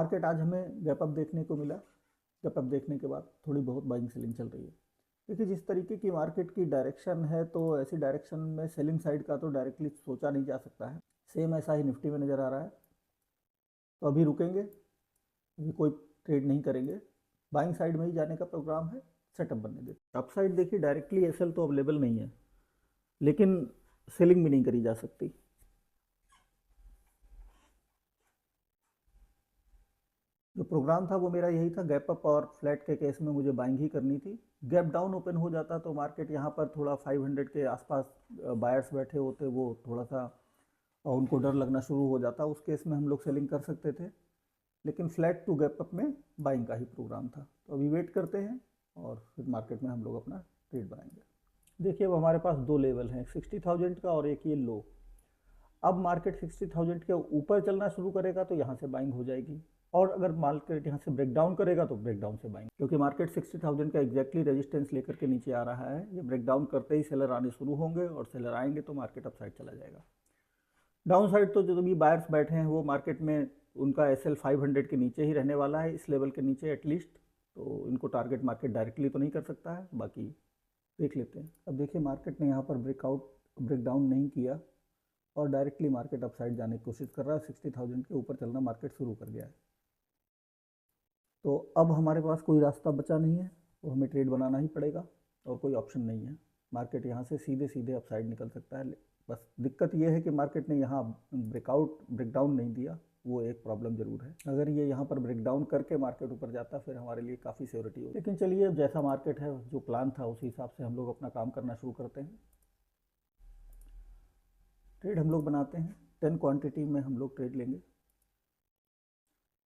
Market आज हमें gap up देखने को मिला। गैप अप देखने के बाद थोड़ी बहुत बाइंग सेलिंग चल रही है। देखिए जिस तरीके की मार्केट की डायरेक्शन है तो ऐसी डायरेक्शन में सेलिंग साइड का तो डायरेक्टली सोचा नहीं जा सकता है। सेम ऐसा ही निफ्टी में नज़र आ रहा है। तो अभी रुकेंगे, अभी कोई ट्रेड नहीं करेंगे, बाइंग साइड में ही जाने का प्रोग्राम है, सेटअप बनने देते। अप साइड देखिए डायरेक्टली एसएल तो अवेलेबल नहीं है, लेकिन सेलिंग भी नहीं करी जा सकती। जो प्रोग्राम था वो मेरा यही था, गैप अप और फ्लैट के केस में मुझे बाइंग ही करनी थी। गैप डाउन ओपन हो जाता तो मार्केट यहाँ पर थोड़ा 500 के आसपास बायर्स बैठे होते, वो थोड़ा सा उनको डर लगना शुरू हो जाता, उस केस में हम लोग सेलिंग कर सकते थे। लेकिन फ्लैट टू गैप अप में बाइंग का ही प्रोग्राम था। तो अभी वेट करते हैं और फिर मार्केट में हम लोग अपना ट्रेड बनाएंगे। देखिए अब हमारे पास दो लेवल हैं, 60,000 का और एक ये लो। अब मार्केट 60,000 के ऊपर चलना शुरू करेगा तो यहाँ से बाइंग हो जाएगी, और अगर मार्केट यहाँ से ब्रेक डाउन करेगा तो ब्रेक डाउन से बाइंग, क्योंकि मार्केट 60,000 का एग्जैक्टली रेजिस्टेंस लेकर के नीचे आ रहा है। ये ब्रेक डाउन करते ही सेलर आने शुरू होंगे और सेलर आएंगे तो मार्केट अप साइड चला जाएगा। डाउन साइड तो जो भी बायर्स बैठे हैं वो मार्केट में उनका एसएल 500 के नीचे ही रहने वाला है, इस लेवल के नीचे एटलीस्ट। तो इनको टारगेट मार्केट डायरेक्टली तो नहीं कर सकता है, बाकी देख लेते हैं। अब देखिए मार्केट ने यहाँ पर ब्रेक डाउन नहीं किया और डायरेक्टली मार्केट अप साइड जाने की कोशिश कर रहा है। 60,000 के ऊपर चलना मार्केट शुरू कर गया है। तो अब हमारे पास कोई रास्ता बचा नहीं है, तो हमें ट्रेड बनाना ही पड़ेगा और कोई ऑप्शन नहीं है। मार्केट यहाँ से सीधे सीधे अप साइड निकल सकता है। बस दिक्कत ये है कि मार्केट ने यहाँ ब्रेक डाउन नहीं दिया, वो एक प्रॉब्लम जरूर है। अगर ये यहाँ पर ब्रेक डाउन करके मार्केट ऊपर जाता फिर हमारे लिए काफ़ी सिक्योरिटी होती। लेकिन चलिए अब जैसा मार्केट है, जो प्लान था उसी हिसाब से हम लोग अपना काम करना शुरू करते हैं। ट्रेड हम लोग बनाते हैं, 10 क्वांटिटी में हम लोग ट्रेड लेंगे।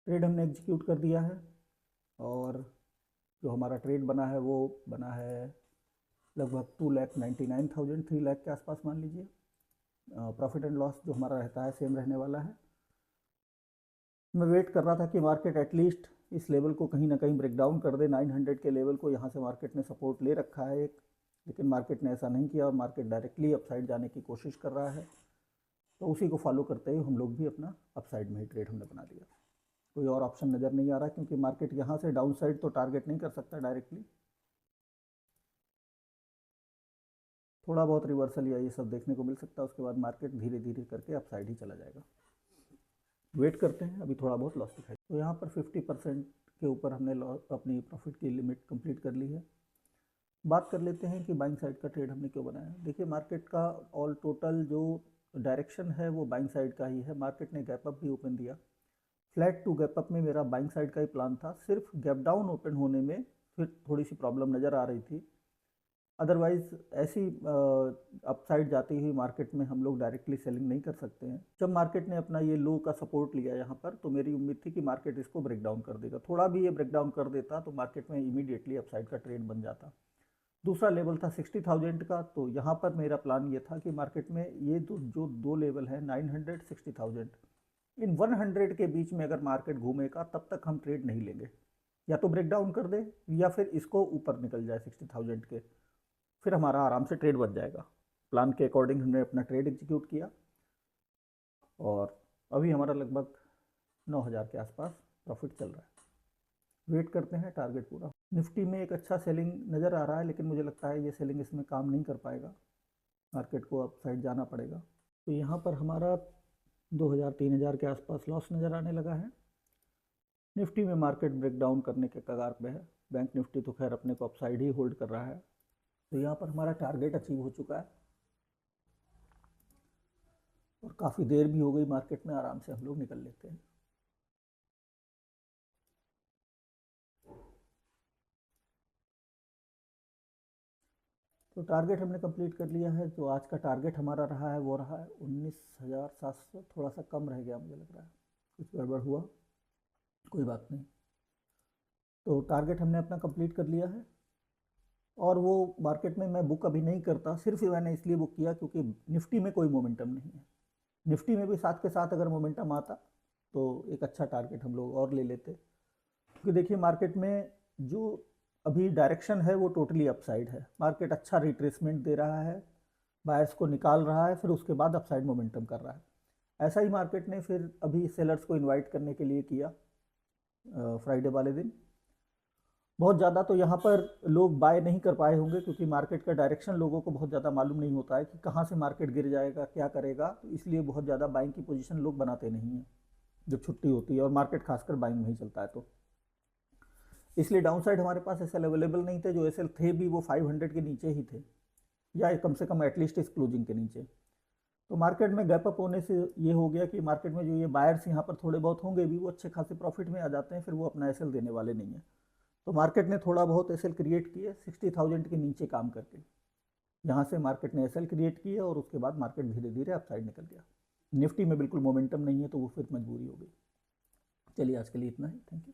ट्रेड हमने एग्जीक्यूट कर दिया है और जो हमारा ट्रेड बना है वो बना है लगभग 2,99,000, 3 लाख के आसपास मान लीजिए। प्रॉफिट एंड लॉस जो हमारा रहता है सेम रहने वाला है। मैं वेट कर रहा था कि मार्केट एटलीस्ट इस लेवल को कहीं ना कहीं ब्रेक डाउन कर दे, 900 के लेवल को। यहाँ से मार्केट ने सपोर्ट ले रखा है एक, लेकिन मार्केट ने ऐसा नहीं किया और मार्केट डायरेक्टली अपसाइड जाने की कोशिश कर रहा है। तो उसी को फॉलो करते हुए हम लोग भी अपना अपसाइड में ही ट्रेड हमने बना लिया। कोई और ऑप्शन नज़र नहीं आ रहा, क्योंकि मार्केट यहाँ से डाउन साइड तो टारगेट नहीं कर सकता डायरेक्टली। थोड़ा बहुत रिवर्सल या ये सब देखने को मिल सकता है, उसके बाद मार्केट धीरे धीरे करके अपसाइड ही चला जाएगा। वेट करते हैं, अभी थोड़ा बहुत लॉस दिखाई। तो यहाँ पर 50% के ऊपर हमने अपनी प्रॉफिट की लिमिट कंप्लीट कर ली है। बात कर लेते हैं कि बाइंग साइड का ट्रेड हमने क्यों बनाया। देखिए मार्केट का ऑल टोटल जो डायरेक्शन है वो बाइंग साइड का ही है। मार्केट ने गैप अप भी ओपन दिया, फ्लैट टू गैप अप में मेरा बाइंग साइड का ही प्लान था। सिर्फ गैप डाउन ओपन होने में फिर थोड़ी सी प्रॉब्लम नज़र आ रही थी। अदरवाइज ऐसी अपसाइड जाती हुई मार्केट में हम लोग डायरेक्टली सेलिंग नहीं कर सकते हैं। जब मार्केट ने अपना ये लो का सपोर्ट लिया यहाँ पर, तो मेरी उम्मीद थी कि मार्केट इसको ब्रेक डाउन कर देगा। थोड़ा भी ये ब्रेक डाउन कर देता तो मार्केट में इमीडिएटली अपसाइड का ट्रेड बन जाता। दूसरा लेवल था 60,000 का, तो यहाँ पर मेरा प्लान ये था कि मार्केट में ये जो दो लेवल है 900, 60,000, इन 100 के बीच में अगर मार्केट घूमेगा तब तक हम ट्रेड नहीं लेंगे। या तो ब्रेक डाउन कर दे या फिर इसको ऊपर निकल जाए 60,000 के, फिर हमारा आराम से ट्रेड बन जाएगा। प्लान के अकॉर्डिंग हमने अपना ट्रेड एग्जीक्यूट किया और अभी हमारा लगभग 9,000 के आसपास प्रॉफिट चल रहा है। वेट करते हैं टारगेट पूरा। निफ्टी में एक अच्छा सेलिंग नज़र आ रहा है, लेकिन मुझे लगता है ये सेलिंग इसमें काम नहीं कर पाएगा, मार्केट को अप साइड जाना पड़ेगा। तो यहाँ पर हमारा 2,000 3,000 के आसपास लॉस नज़र आने लगा है। निफ्टी में मार्केट ब्रेक डाउन करने के कगार पे है। बैंक निफ्टी तो खैर अपने को अपसाइड ही होल्ड कर रहा है। तो यहाँ पर हमारा टारगेट अचीव हो चुका है और काफ़ी देर भी हो गई मार्केट में, आराम से हम लोग निकल लेते हैं। तो टारगेट हमने कंप्लीट कर लिया है। जो आज का टारगेट हमारा रहा है वो रहा है 19,700, थोड़ा सा कम रह गया मुझे लग रहा है, कुछ गड़बड़ हुआ, कोई बात नहीं। तो टारगेट हमने अपना कंप्लीट कर लिया है और वो मार्केट में मैं बुक अभी नहीं करता, सिर्फ मैंने इसलिए बुक किया क्योंकि निफ्टी में कोई मोमेंटम नहीं है। निफ्टी में भी साथ के साथ अगर मोमेंटम आता तो एक अच्छा टारगेट हम लोग और ले लेते, क्योंकि देखिए मार्केट में जो अभी डायरेक्शन है वो टोटली अपसाइड है। मार्केट अच्छा रिट्रेसमेंट दे रहा है, बायर्स को निकाल रहा है, फिर उसके बाद अपसाइड मोमेंटम कर रहा है। ऐसा ही मार्केट ने फिर अभी सेलर्स को इनवाइट करने के लिए किया फ्राइडे वाले दिन। बहुत ज़्यादा तो यहाँ पर लोग बाय नहीं कर पाए होंगे क्योंकि मार्केट का डायरेक्शन लोगों को बहुत ज़्यादा मालूम नहीं होता है कि कहाँ से मार्केट गिर जाएगा, क्या करेगा, तो इसलिए बहुत ज़्यादा बाइंग की पोजीशन लोग बनाते नहीं हैं जब छुट्टी होती है और मार्केट खासकर बाइंग में ही चलता है। तो इसलिए डाउन साइड हमारे पास एसएल अवेलेबल नहीं थे, जो एसएल थे भी वो 500 के नीचे ही थे, या कम से कम एटलीस्ट इस क्लोजिंग के नीचे। तो मार्केट में गैप अप होने से ये हो गया कि मार्केट में जो ये बायर्स यहाँ पर थोड़े बहुत होंगे भी, वो अच्छे खासे प्रॉफिट में आ जाते हैं, फिर वो अपना एसएल देने वाले नहीं है। तो मार्केट ने थोड़ा बहुत एसएल क्रिएट किए 60,000 के नीचे काम करके। यहाँ से मार्केट ने एसएल क्रिएट किए और उसके बाद मार्केट धीरे धीरे अपसाइड निकल गया। निफ्टी में बिल्कुल मोमेंटम नहीं है, तो वो फिर मजबूरी हो गई। चलिए आज के लिए इतना ही, थैंक यू।